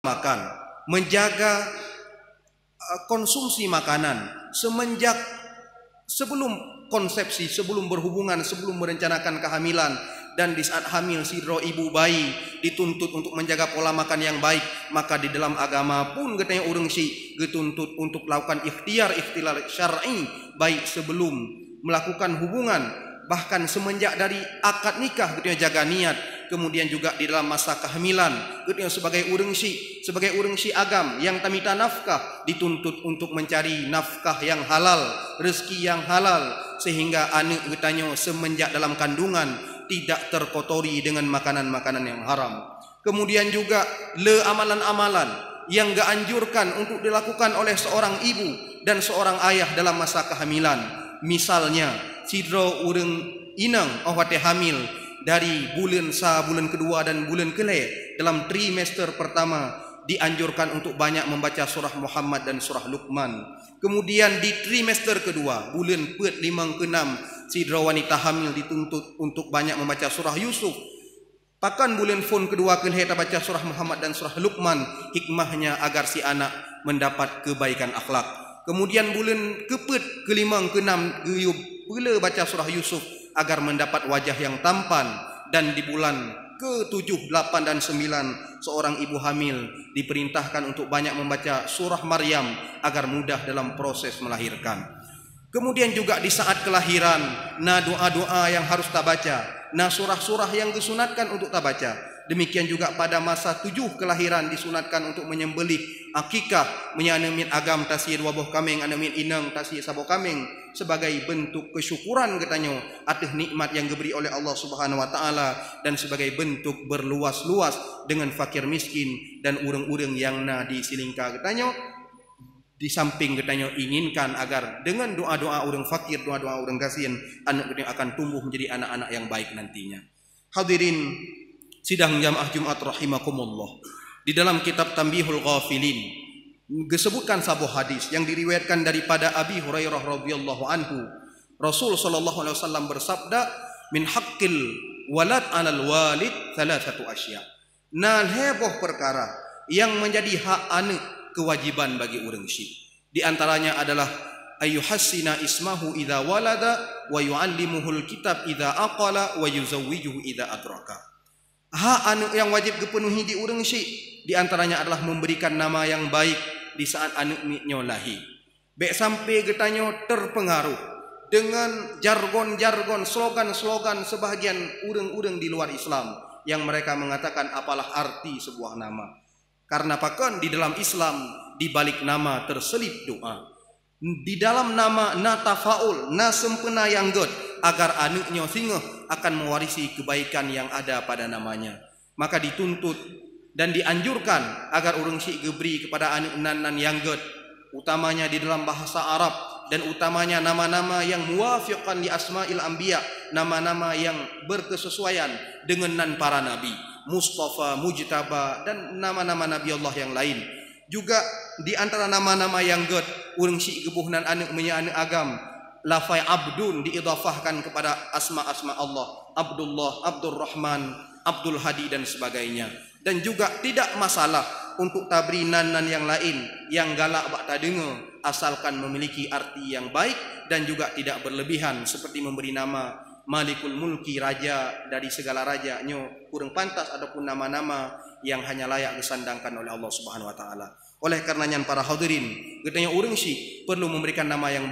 makan, menjaga konsumsi makanan semenjak sebelum konsepsi, sebelum berhubungan, sebelum merencanakan kehamilan, dan di saat hamil sidro ibu bayi dituntut untuk menjaga pola makan yang baik. Maka di dalam agama pun katanya urang si dituntut untuk melakukan ikhtiar syar'i baik sebelum melakukan hubungan, bahkan semenjak dari akad nikah katanya jaga niat. Kemudian juga di dalam masa kehamilan katanya sebagai urang si agam yang tamita nafkah dituntut untuk mencari nafkah yang halal, rezeki yang halal, sehingga anak katanya semenjak dalam kandungan tidak terkotori dengan makanan-makanan yang haram. Kemudian juga amalan-amalan yang gak anjurkan untuk dilakukan oleh seorang ibu dan seorang ayah dalam masa kehamilan. Misalnya sidro urang inang awate hamil dari bulan kedua dan bulan kele, dalam trimester pertama dianjurkan untuk banyak membaca surah Muhammad dan surah Luqman. Kemudian di trimester kedua, bulan pet 5 ke 6, sidra wanita hamil dituntut untuk banyak membaca surah Yusuf. Pakan bulan fon kedua kele baca surah Muhammad dan surah Luqman, hikmahnya agar si anak mendapat kebaikan akhlak. Kemudian bulan kepet ke 5 ke 6 geyub pula baca surah Yusuf agar mendapat wajah yang tampan. Dan di bulan ke-7, 8 dan 9 seorang ibu hamil diperintahkan untuk banyak membaca surah Maryam agar mudah dalam proses melahirkan. Kemudian juga di saat kelahiran, doa-doa yang harus kita baca, surah-surah yang disunatkan untuk kita baca. Demikian juga pada masa 7 kelahiran disunatkan untuk menyembelih akikah, menyanemin agam tasir wabuh kameng, anamin inang tasir saboh kameng, sebagai bentuk kesyukuran katanya atas nikmat yang diberi oleh Allah Subhanahu wa taala, dan sebagai bentuk berluas-luas dengan fakir miskin dan urang-urang yang disilingka katanya. Di samping katanya inginkan agar dengan doa-doa orang fakir, doa-doa orang kasihan, anak katanya akan tumbuh menjadi anak-anak yang baik nantinya. Hadirin sidang jamaah Jumat rahimakumullah. Di dalam kitab Tanbihul Ghafilin disebutkan sebuah hadis yang diriwayatkan daripada Abi Hurairah radhiyallahu anhu. Rasul sallallahu alaihi wasallam bersabda, min haqqil walad 'alal walid thalathatu asya. Heboh perkara yang menjadi hak anak kewajiban bagi urang si. Di antaranya adalah ayyuhassina ismahu idza walada wa yu'allimuhul kitab idza aqala wa yuzawwijuhu idza adraka. Hak anak yang wajib dipenuhi di urang si di antaranya adalah memberikan nama yang baik di saat anaknya lahir. Baik sampai getanya terpengaruh dengan jargon-jargon, slogan-slogan sebahagian urang-urang di luar Islam yang mereka mengatakan apalah arti sebuah nama. Karena pakan di dalam Islam di balik nama terselip doa. Di dalam nama tafaul, sempena yang god, agar anaknya singa akan mewarisi kebaikan yang ada pada namanya. Maka dituntut dan dianjurkan agar urang si geberi kepada anak nan yang god, utamanya di dalam bahasa Arab, dan utamanya nama-nama yang muwafiqan li asma'il anbiya, nama-nama yang berkesesuaian dengan nan para nabi, Mustafa, Mujtaba, dan nama-nama Nabi Allah yang lain. Juga di antara nama-nama yang god urang si gebuhnan anak anak agam, lafai abdun diidhafahkan kepada asma-asma Allah, Abdullah, Abdurrahman, Abdul Hadi dan sebagainya. Dan juga tidak masalah untuk tabrinan yang lain yang galak bak tadenga, asalkan memiliki arti yang baik dan juga tidak berlebihan, seperti memberi nama Malikul Mulki, raja dari segala raja, kurang pantas, ataupun nama-nama yang hanya layak disandangkan oleh Allah Subhanahu wa taala. Oleh karenanya para hadirin, katanya urang si perlu memberikan nama yang